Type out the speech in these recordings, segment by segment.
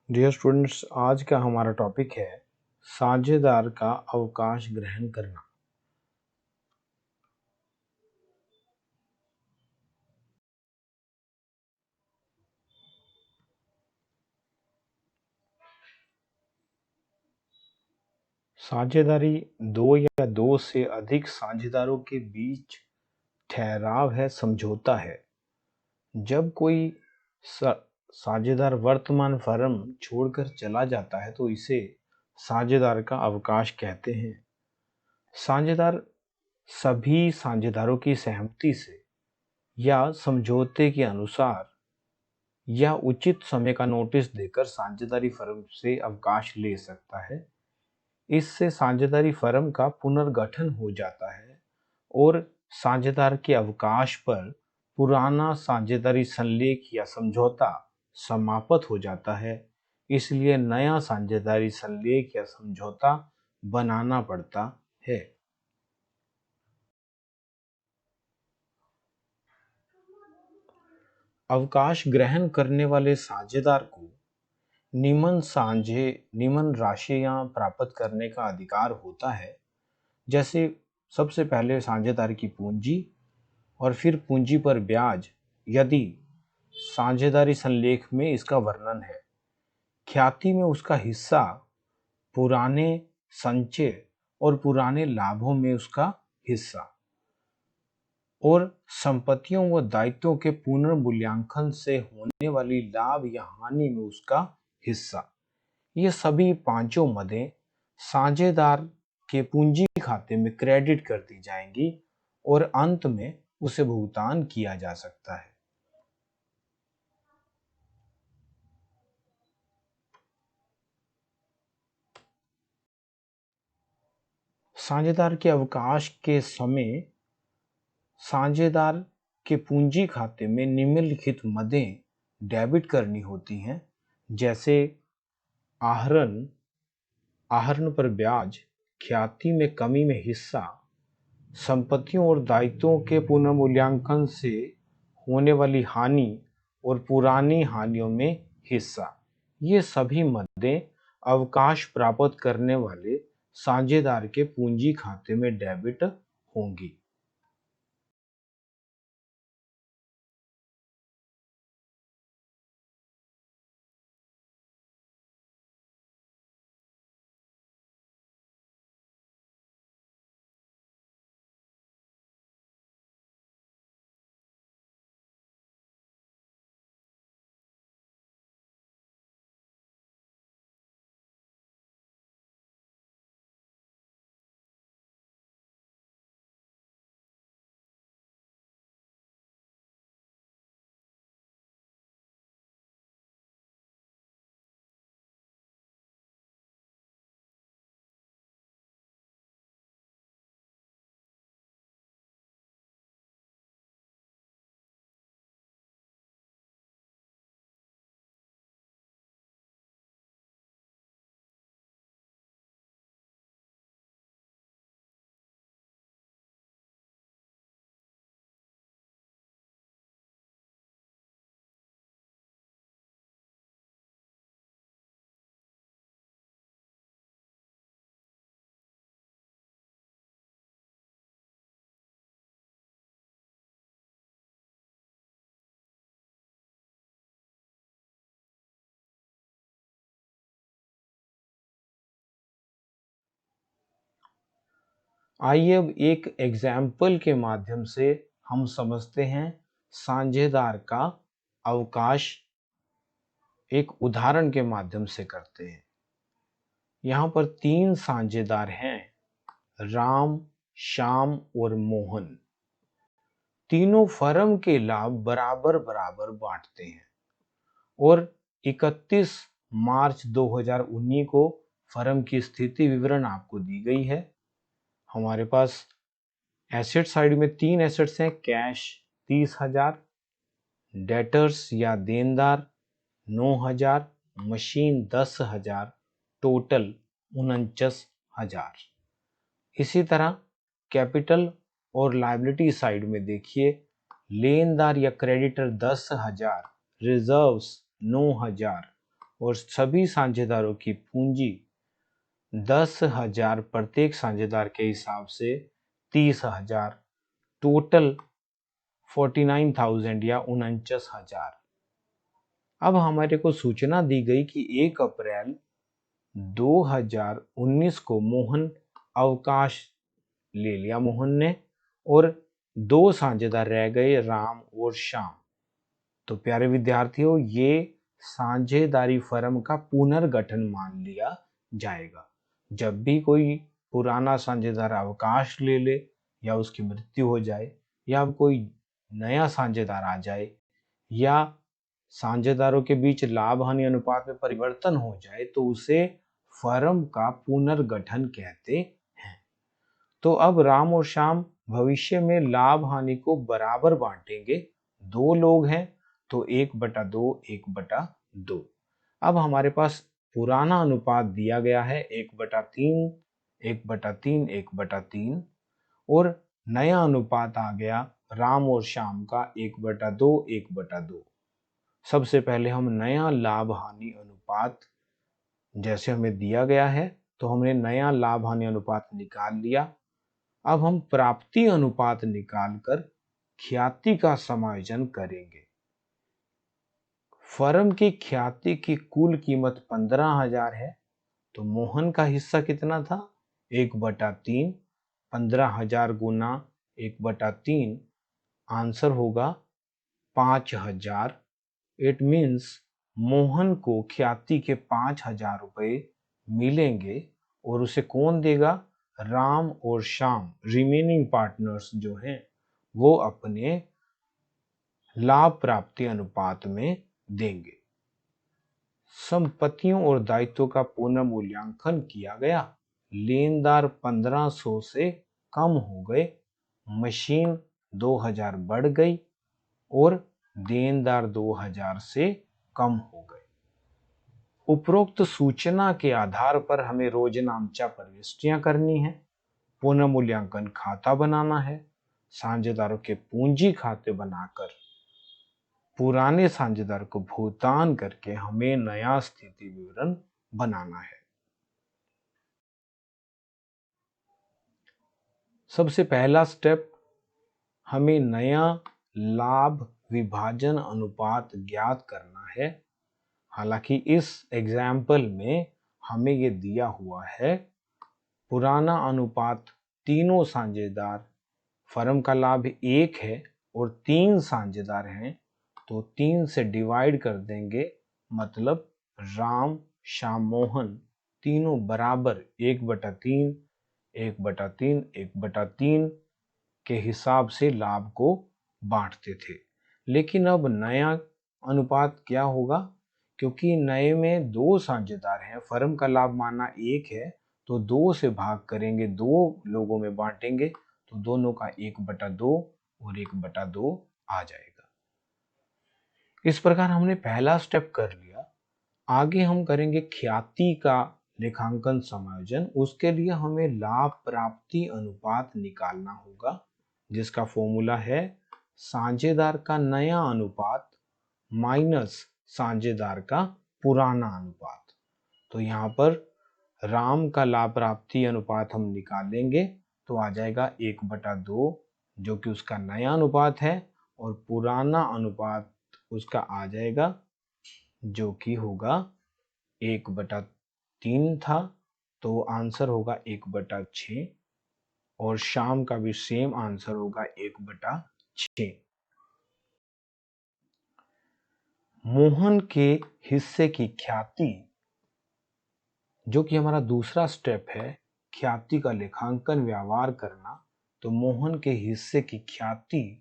Dear students, आज का हमारा टॉपिक है साझेदार का अवकाश ग्रहण करना। साझेदारी दो या दो से अधिक साझेदारों के बीच ठहराव है, समझौता है। जब कोई साझेदार वर्तमान फर्म छोड़कर चला जाता है तो इसे साझेदार का अवकाश कहते हैं। साझेदार सभी साझेदारों की सहमति से या समझौते के अनुसार या उचित समय का नोटिस देकर साझेदारी फर्म से अवकाश ले सकता है। इससे साझेदारी फर्म का पुनर्गठन हो जाता है और साझेदार के अवकाश पर पुराना साझेदारी संलेख या समझौता समाप्त हो जाता है। इसलिए नया साझेदारी संलेख या समझौता बनाना पड़ता है। अवकाश ग्रहण करने वाले साझेदार को निम्न राशियां प्राप्त करने का अधिकार होता है। जैसे सबसे पहले साझेदार की पूंजी और फिर पूंजी पर ब्याज, यदि साझेदारी संलेख में इसका वर्णन है। ख्याति में उसका हिस्सा, पुराने संचय और पुराने लाभों में उसका हिस्सा, और संपत्तियों व दायित्वों के पुनर्मूल्यांकन से होने वाली लाभ या हानि में उसका हिस्सा। ये सभी पांचों मदें साझेदार के पूंजी खाते में क्रेडिट कर दी जाएंगी और अंत में उसे भुगतान किया जा सकता है। साझेदार के अवकाश के समय साझेदार के पूंजी खाते में निम्नलिखित मदें डेबिट करनी होती हैं। जैसे आहरण पर ब्याज, ख्याति में कमी में हिस्सा, संपत्तियों और दायित्वों के पुनर्मूल्यांकन से होने वाली हानि और पुरानी हानियों में हिस्सा। ये सभी मदें अवकाश प्राप्त करने वाले साझेदार के पूंजी खाते में डेबिट होंगी। आइए अब एक एग्जाम्पल के माध्यम से हम समझते हैं साझेदार का अवकाश। एक उदाहरण के माध्यम से करते हैं। यहाँ पर 3 साझेदार हैं, राम, श्याम और मोहन। तीनों फर्म के लाभ बराबर बराबर बांटते हैं और 31 मार्च 2019 को फर्म की स्थिति विवरण आपको दी गई है। हमारे पास एसेट साइड में 3 एसेट्स हैं, कैश 30,000, डेटर्स या देनदार 9,000, मशीन 10,000, टोटल 49,000। इसी तरह कैपिटल और लायबिलिटी साइड में देखिए, लेनदार या क्रेडिटर 10,000, रिजर्व्स 9,000 और सभी साझेदारों की पूंजी 10,000 प्रत्येक साझेदार के हिसाब से 30,000, टोटल 49,000 या 49,000। अब हमारे को सूचना दी गई कि 1 अप्रैल 2019 को मोहन अवकाश ले लिया मोहन ने, और 2 साझेदार रह गए, राम और श्याम। तो प्यारे विद्यार्थियों, ये साझेदारी फर्म का पुनर्गठन मान लिया जाएगा। जब भी कोई पुराना साझेदार अवकाश ले ले, या उसकी मृत्यु हो जाए, या कोई नया साझेदार आ जाए, या साझेदारों के बीच लाभ हानि अनुपात में परिवर्तन हो जाए, तो उसे फर्म का पुनर्गठन कहते हैं। तो अब राम और श्याम भविष्य में लाभ हानि को बराबर बांटेंगे। 2 लोग हैं तो 1/2, 1/2। अब हमारे पास पुराना अनुपात दिया गया है 1/3, 1/3, 1/3, और नया अनुपात आ गया राम और श्याम का 1/2, 1/2। सबसे पहले हम नया लाभ हानि अनुपात, जैसे हमें दिया गया है तो हमने नया लाभ हानि अनुपात निकाल लिया। अब हम प्राप्ति अनुपात निकालकर ख्याति का समायोजन करेंगे। फर्म की ख्याति की कुल कीमत 15,000 है, तो मोहन का हिस्सा कितना था? 1/3। 15,000 गुना 1/3, आंसर होगा 5,000। इट मीन्स मोहन को ख्याति के 5,000 रुपये मिलेंगे, और उसे कौन देगा? राम और श्याम, रिमेनिंग पार्टनर्स जो हैं, वो अपने लाभ प्राप्ति अनुपात में देंगे। संपत्तियों और दायित्वों का पुनर्मूल्यांकन किया गया। लेनदार 1500 से कम हो गए, मशीन 2000 बढ़ गई, और देनदार 2000 से कम हो गए। उपरोक्त सूचना के आधार पर हमें रोजनामचा प्रविष्टियां करनी है, पुनर्मूल्यांकन खाता बनाना है, साझेदारों के पूंजी खाते बनाकर पुराने साझेदार को भुगतान करके हमें नया स्थिति विवरण बनाना है। सबसे पहला स्टेप, हमें नया लाभ विभाजन अनुपात ज्ञात करना है। हालांकि इस एग्जाम्पल में हमें ये दिया हुआ है पुराना अनुपात, तीनों साझेदार, फर्म का लाभ 1 है और 3 साझेदार हैं, तो 3 से डिवाइड कर देंगे, मतलब राम, श्याम, मोहन तीनों बराबर 1/3, 1/3, 1/3 के हिसाब से लाभ को बांटते थे। लेकिन अब नया अनुपात क्या होगा? क्योंकि नए में 2 साझेदार हैं, फर्म का लाभ माना 1 है, तो 2 से भाग करेंगे, 2 लोगों में बांटेंगे, तो दोनों का 1/2 और 1/2 आ जाएगा। इस प्रकार हमने पहला स्टेप कर लिया। आगे हम करेंगे ख्याति का लेखांकन समायोजन। उसके लिए हमें लाभ प्राप्ति अनुपात निकालना होगा, जिसका फॉर्मूला है साझेदार का नया अनुपात माइनस साझेदार का पुराना अनुपात। तो यहाँ पर राम का लाभ प्राप्ति अनुपात हम निकालेंगे तो आ जाएगा 1/2, जो कि उसका नया अनुपात है, और पुराना अनुपात उसका आ जाएगा, जो कि होगा 1/3 था, तो आंसर होगा 1/6, और शाम का भी सेम आंसर होगा 1/6। मोहन के हिस्से की ख्याति, जो कि हमारा दूसरा स्टेप है, ख्याति का लेखांकन व्यवहार करना। तो मोहन के हिस्से की ख्याति,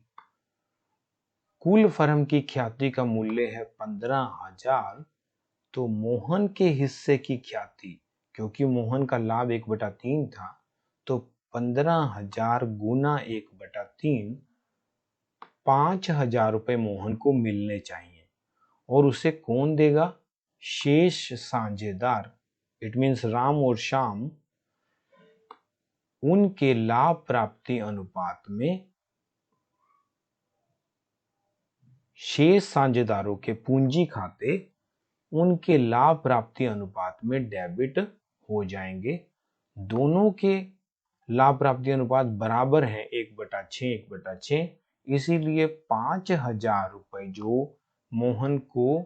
कुल फर्म की ख्याति का मूल्य है 15,000, तो मोहन के हिस्से की ख्याति, क्योंकि मोहन का लाभ 1/3 था, तो 15,000 गुना 1/3, 5,000 रुपये मोहन को मिलने चाहिए, और उसे कौन देगा? शेष साझेदार, इट मीन्स राम और श्याम, उनके लाभ प्राप्ति अनुपात में शेष साझेदारों के पूंजी खाते उनके लाभ प्राप्ति अनुपात में डेबिट हो जाएंगे। दोनों के लाभ प्राप्ति अनुपात बराबर है 1/6 1/6, इसीलिए 5,000 रुपए जो मोहन को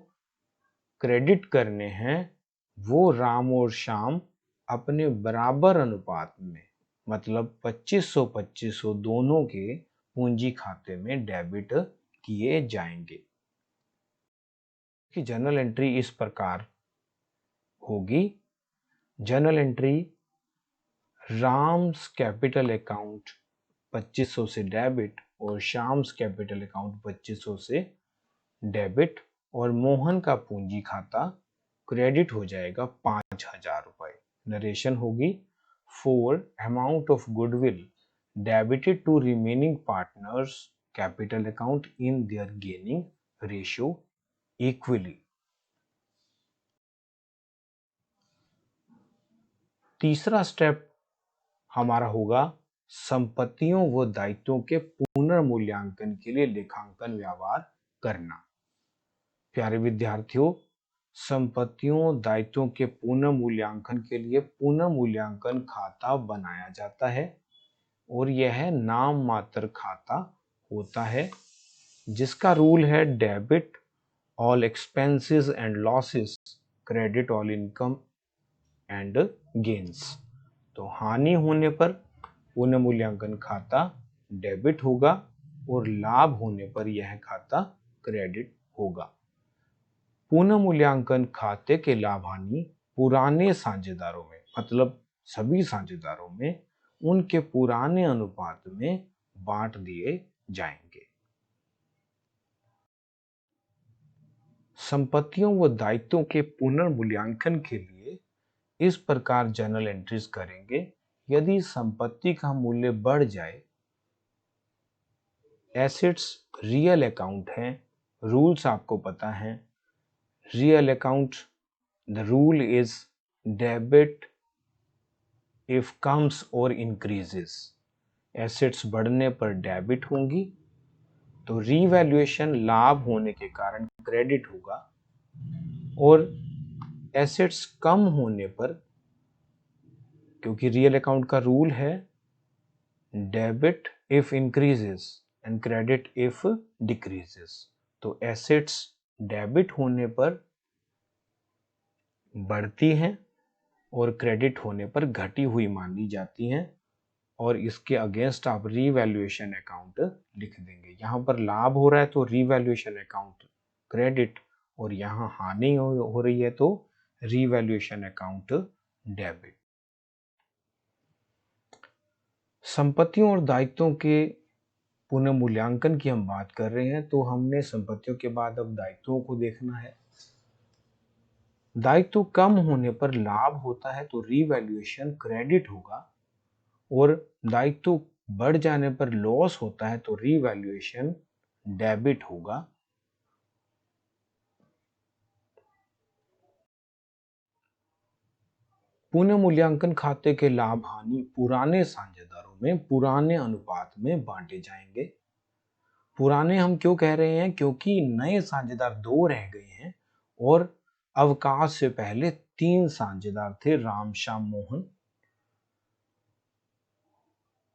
क्रेडिट करने हैं वो राम और श्याम अपने बराबर अनुपात में, मतलब 2500 दोनों के पूंजी खाते में डेबिट किए जाएंगे। कि जर्नल एंट्री इस प्रकार होगी। Journal entry Ram's capital account 2500 से डेबिट और श्याम्स कैपिटल अकाउंट 2500 से डेबिट, और मोहन का पूंजी खाता क्रेडिट हो जाएगा 5,000 रुपए। नरेशन होगी। 4 amount of goodwill debited to remaining partners capital account in their gaining ratio equally. तीसरा स्टेप हमारा होगा संपत्तियों व दायित्वों के पुनर्मूल्यांकन के लिए लेखांकन व्यवहार करना। प्यारे विद्यार्थियों, संपत्तियों दायित्वों के पुनर्मूल्यांकन के लिए पुनर्मूल्यांकन खाता बनाया जाता है और यह नाम मात्र खाता होता है जिसका रूल है debit all expenses and losses, credit all income and gains. तो हानि होने पर पुनर्मूल्यांकन खाता डेबिट होगा और लाभ होने पर यह खाता क्रेडिट होगा। पुनर्मूल्यांकन खाते के लाभ हानि पुराने साझेदारों में, मतलब सभी साझेदारों में, उनके पुराने अनुपात में बांट दिए जाएंगे। संपत्तियों व दायित्वों के पुनर्मूल्यांकन के लिए इस प्रकार जर्नल एंट्रीज करेंगे। यदि संपत्ति का मूल्य बढ़ जाए, एसेट्स रियल अकाउंट है, रूल्स आपको पता है। Real account, the rule is debit if comes और इंक्रीजेस। एसेट्स बढ़ने पर डेबिट होंगी, तो रीवैल्यूएशन लाभ होने के कारण क्रेडिट होगा, और एसेट्स कम होने पर, क्योंकि रियल अकाउंट का रूल है debit if increases and credit if decreases, तो एसेट्स डेबिट होने पर बढ़ती हैं और क्रेडिट होने पर घटी हुई मानी जाती हैं, और इसके अगेंस्ट आप रीवैल्यूएशन अकाउंट लिख देंगे। यहां पर लाभ हो रहा है तो रीवैल्यूएशन अकाउंट क्रेडिट, और यहां हानि हो रही है तो रीवैल्यूएशन अकाउंट डेबिट। संपत्तियों और दायित्वों के पुनर्मूल्यांकन की हम बात कर रहे हैं, तो हमने संपत्तियों के बाद अब दायित्वों को देखना है। दायित्व कम होने पर लाभ होता है तो रीवैल्यूएशन क्रेडिट होगा, और दायित्व बढ़ जाने पर लॉस होता है तो रीवैल्यूएशन डेबिट होगा। पुनर्मूल्यांकन खाते के लाभ हानि पुराने साझेदारों में पुराने अनुपात में बांटे जाएंगे। पुराने हम क्यों कह रहे हैं? क्योंकि नए साझेदार 2 रह गए हैं और अवकाश से पहले 3 साझेदार थे, राम, श्याम, मोहन।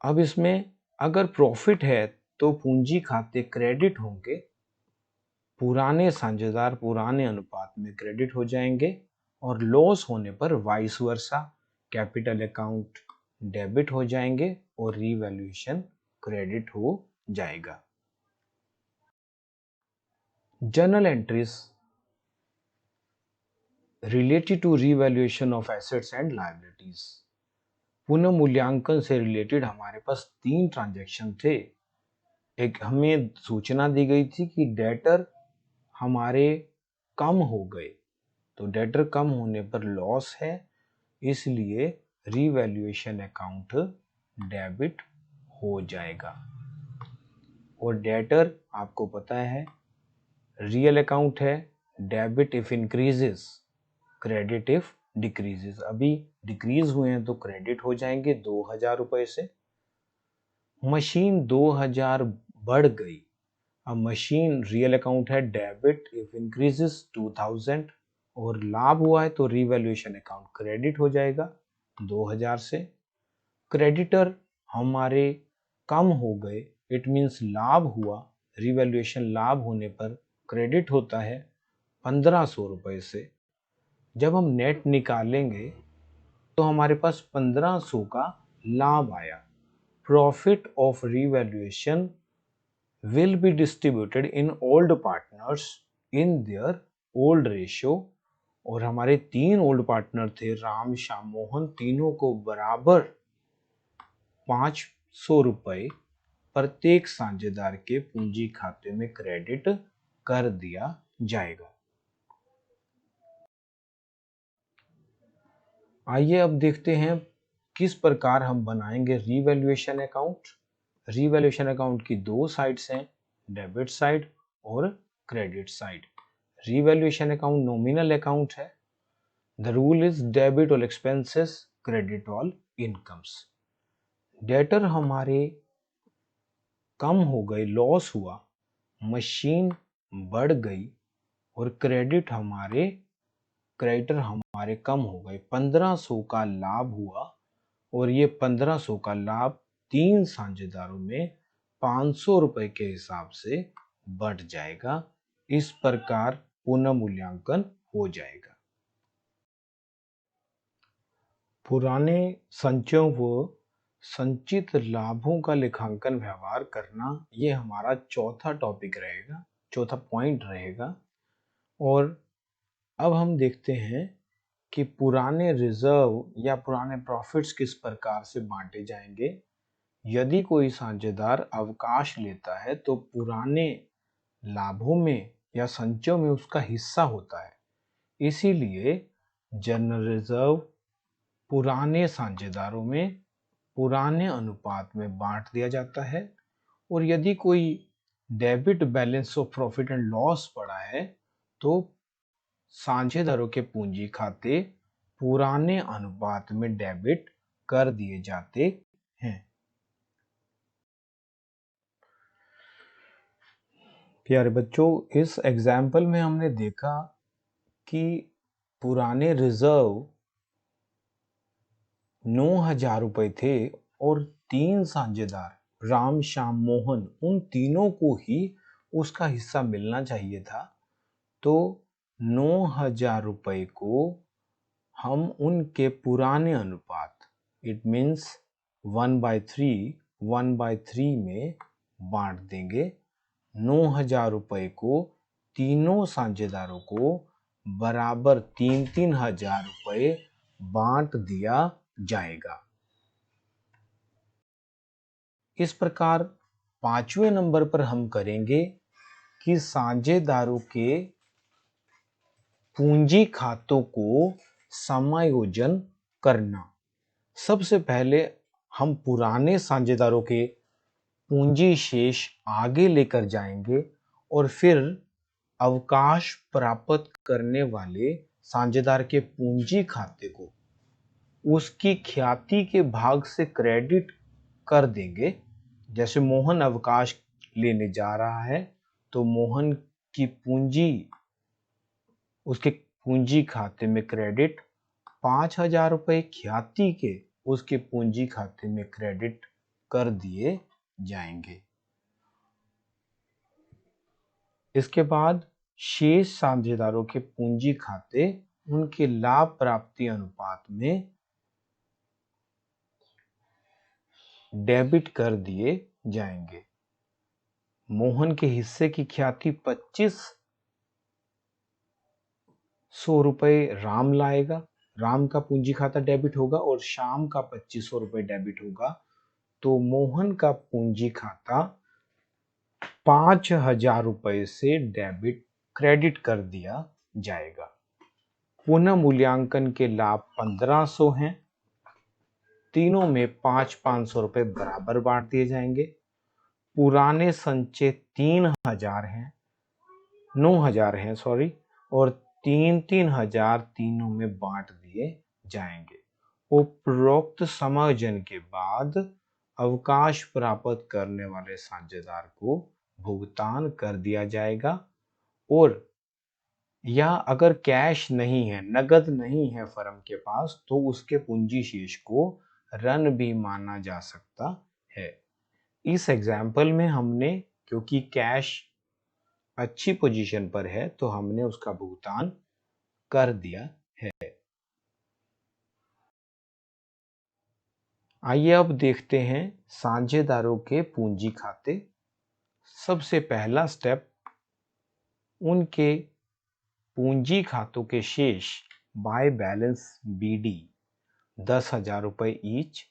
अब इसमें अगर प्रॉफिट है तो पूंजी खाते क्रेडिट होंगे, पुराने साझेदार पुराने अनुपात में क्रेडिट हो जाएंगे, और लॉस होने पर vice versa capital account debit हो जाएंगे और रीवैल्यूएशन क्रेडिट हो जाएगा। Journal entries related to revaluation of assets and liabilities. पुनर्मूल्यांकन से रिलेटेड हमारे पास 3 ट्रांजैक्शन थे। एक हमें सूचना दी गई थी कि डेटर हमारे कम हो गए, तो डेटर कम होने पर लॉस है, इसलिए रीवैल्यूएशन अकाउंट डेबिट हो जाएगा। और डेटर आपको पता है रियल अकाउंट है, debit if increases, credit if decreases. अभी डिक्रीज हुए हैं तो क्रेडिट हो जाएंगे 2,000 रुपए से। मशीन 2,000 बढ़ गई, अब मशीन रियल अकाउंट है, डेबिट इफ इंक्रीजेस 2,000, और लाभ हुआ है तो रिवैल्यूएशन अकाउंट क्रेडिट हो जाएगा 2000 से। क्रेडिटर हमारे कम हो गए, इट मीन्स लाभ हुआ, रिवैल्यूएशन लाभ होने पर क्रेडिट होता है 1500 रुपये से। जब हम नेट निकालेंगे तो हमारे पास 1500 का लाभ आया। Profit of revaluation will be distributed in old partners in their old ratio। और हमारे 3 ओल्ड पार्टनर थे, राम, श्याम, मोहन, तीनों को बराबर 500 रुपये प्रत्येक साझेदार के पूंजी खाते में क्रेडिट कर दिया जाएगा। आइए अब देखते हैं किस प्रकार हम बनाएंगे रिवैल्यूएशन अकाउंट। रिवैल्यूएशन अकाउंट की दो साइड्स हैं, डेबिट साइड और credit side. Revaluation account nominal account है। The rule is debit all expenses, credit all incomes. Debtor हमारे कम हो गए, लॉस हुआ, मशीन बढ़ गई, और क्रेडिटर हमारे कम हो गए। 1500 का लाभ हुआ और ये 1500 का लाभ 3 साझेदारों में 500 रुपए के हिसाब से बढ़ जाएगा। इस प्रकार पुनः मूल्यांकन हो जाएगा। पुराने संचयों व संचित लाभों का लेखांकन व्यवहार करना, ये हमारा चौथा टॉपिक रहेगा, चौथा पॉइंट रहेगा। और अब हम देखते हैं कि पुराने रिजर्व या पुराने प्रॉफिट्स किस प्रकार से बांटे जाएंगे। यदि कोई साझेदार अवकाश लेता है तो पुराने लाभों में या संचयों में उसका हिस्सा होता है, इसीलिए जनरल रिजर्व पुराने साझेदारों में पुराने अनुपात में बांट दिया जाता है। और यदि कोई debit balance of profit and loss पड़ा है तो साझेदारों के पूंजी खाते पुराने अनुपात में डेबिट कर दिए जाते हैं। प्यारे बच्चों, इस एग्जाम्पल में हमने देखा कि पुराने रिजर्व 9000 रुपए थे और 3 साझेदार राम, श्याम, मोहन, उन तीनों को ही उसका हिस्सा मिलना चाहिए था। तो 9000 रुपए को हम उनके पुराने अनुपात, इट मीन्स 1/3 में बांट देंगे। 9000 रुपए को तीनों साझेदारों को बराबर 3-3 हजार रुपए बांट दिया जाएगा। इस प्रकार 5वें नंबर पर हम करेंगे कि साझेदारों के पूंजी खातों को समायोजन करना। सबसे पहले हम पुराने साझेदारों के पूंजी शेष आगे लेकर जाएंगे और फिर अवकाश प्राप्त करने वाले साझेदार के पूंजी खाते को उसकी ख्याति के भाग से क्रेडिट कर देंगे। जैसे मोहन अवकाश लेने जा रहा है तो मोहन की पूंजी उसके पूंजी खाते में क्रेडिट 5000 रुपए ख्याति के उसके पूंजी खाते में क्रेडिट कर दिए जाएंगे। इसके बाद शेष साझेदारों के पूंजी खाते उनके लाभ प्राप्ति अनुपात में डेबिट कर दिए जाएंगे। मोहन के हिस्से की ख्याति 2500 रुपए राम लाएगा, राम का पूंजी खाता डेबिट होगा, और श्याम का 2500 रुपए डेबिट होगा। तो मोहन का पूंजी खाता 5000 रुपए से डेबिट क्रेडिट कर दिया जाएगा। पुनः मूल्यांकन के लाभ 1500 हैं। तीनों में 500 रुपए बराबर बांट दिए जाएंगे। पुराने संचय 3000 हैं, 9000 हैं सॉरी, और 3-3 हजार तीनों में बांट दिए जाएंगे। उपरोक्त समायोजन के बाद अवकाश प्राप्त करने वाले साझेदार को भुगतान कर दिया जाएगा और या अगर कैश नहीं है, नगद नहीं है फर्म के पास, तो उसके पूंजी शेष को रन भी माना जा सकता है। इस एग्जाम्पल में हमने, क्योंकि कैश अच्छी पोजीशन पर है, तो हमने उसका भुगतान कर दिया है। आइए अब देखते हैं साझेदारों के पूंजी खाते। सबसे पहला स्टेप, उनके पूंजी खातों के शेष बाय बैलेंस BD 10,000 रुपये ईच।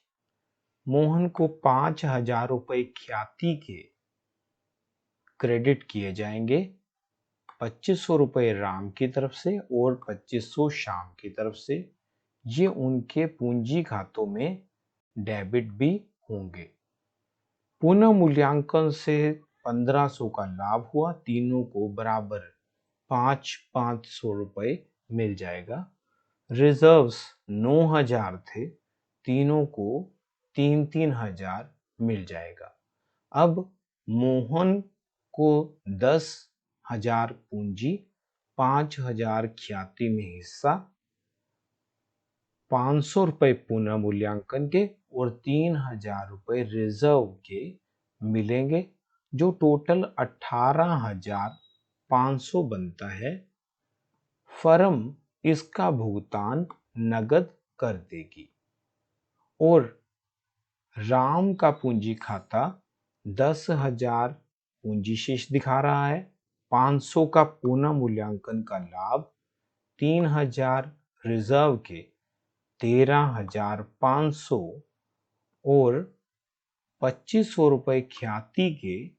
मोहन को 5,000 रुपये ख्याति के क्रेडिट किए जाएंगे, 2,500 रुपये राम की तरफ से और 2,500 श्याम की तरफ से। ये उनके पूंजी खातों में डेबिट भी होंगे। पुनः मूल्यांकन से 1,500 का लाभ हुआ, तीनों को बराबर 5,500 रुपये मिल जाएगा। रिजर्व्स 9,000 थे, तीनों को 3,000 मिल जाएगा। अब मोहन को 10,000 पूंजी, 5,000 ख्याति में हिस्सा, 500 रुपये पुनः मूल्यांकन के और 3,000 रुपये रिजर्व के मिलेंगे, जो टोटल 18,500 बनता है। फर्म इसका भुगतान नगद कर देगी और राम का पूंजी खाता 10,000 पूंजी शेष दिखा रहा है, 500 का पुनः मूल्यांकन का लाभ, 3,000 रिजर्व के 13,500 और 2,500 रुपये ख्याति के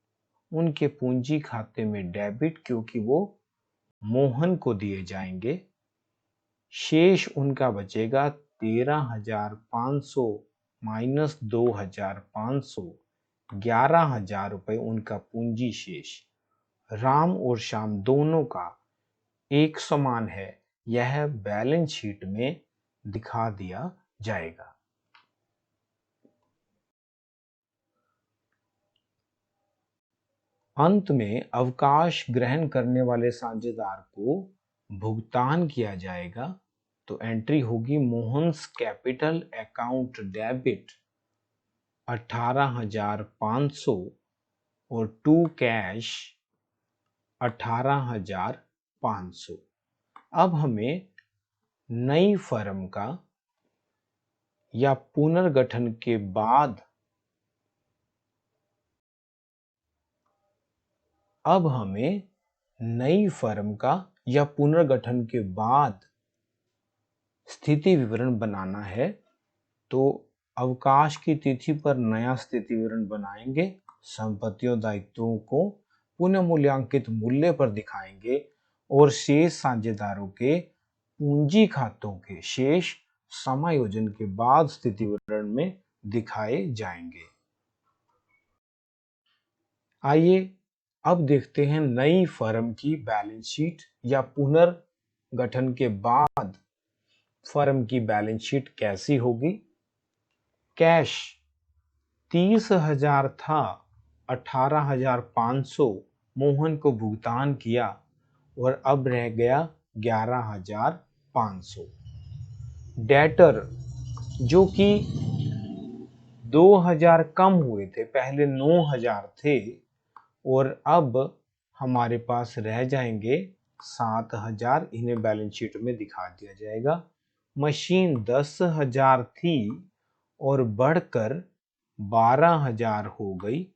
उनके पूंजी खाते में डेबिट, क्योंकि वो मोहन को दिए जाएंगे। शेष उनका बचेगा 13,500 माइनस 2,500, 11,000 रुपये उनका पूंजी शेष। राम और श्याम दोनों का एक समान है, यह बैलेंस शीट में दिखा दिया जाएगा। अंत में अवकाश ग्रहण करने वाले साझेदार को भुगतान किया जाएगा, तो एंट्री होगी मोहन्स कैपिटल अकाउंट डेबिट 18,500 और टू कैश 18,500। अब हमें नई फर्म का या पुनर्गठन के बाद स्थिति विवरण बनाना है। तो अवकाश की तिथि पर नया स्थिति विवरण बनाएंगे, संपत्तियों दायित्वों को पुनः मूल्यांकित मूल्य पर दिखाएंगे और शेष साझेदारों के पूंजी खातों के शेष समायोजन के बाद स्थिति विवरण में दिखाए जाएंगे। आइए अब देखते हैं नई फर्म की बैलेंस शीट या पुनर्गठन के बाद फर्म की बैलेंस शीट कैसी होगी। कैश 30,000 था, 18,500 मोहन को भुगतान किया और अब रह गया 11,500। डेटर जो कि 2,000 कम हुए थे, पहले 9,000 थे और अब हमारे पास रह जाएंगे 7,000, इन्हें बैलेंस शीट में दिखा दिया जाएगा। मशीन 10,000 थी और बढ़कर 12,000 हो गई,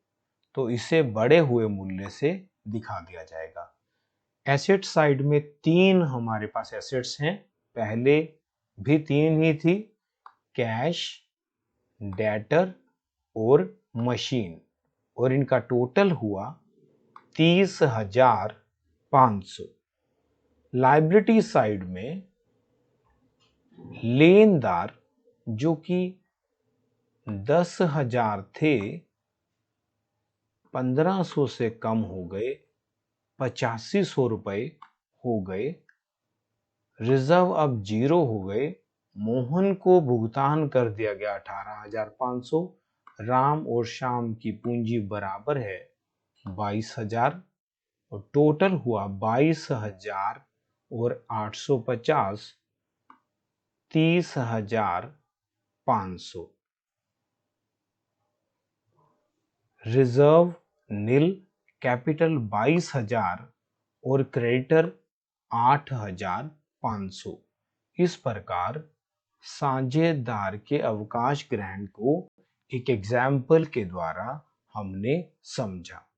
तो इसे बढ़े हुए मूल्य से दिखा दिया जाएगा। एसेट साइड में 3 हमारे पास एसेट्स हैं, पहले भी 3 ही थी, कैश, डेटर और मशीन, और इनका टोटल हुआ 30,500। लायबिलिटी साइड में लेनदार जो कि 10,000 थे, 1,500 से कम हो गए, 8,500 रुपये हो गए। रिजर्व अब 0 हो गए। मोहन को भुगतान कर दिया गया 18,500। राम और श्याम की पूंजी बराबर है 22,000 और टोटल हुआ 22,000 और 850 30,500। रिजर्व नील कैपिटल 22,000 और क्रेडिटर 8,500। इस प्रकार साझेदार के अवकाश ग्रहण को एक एग्जाम्पल के द्वारा हमने समझा।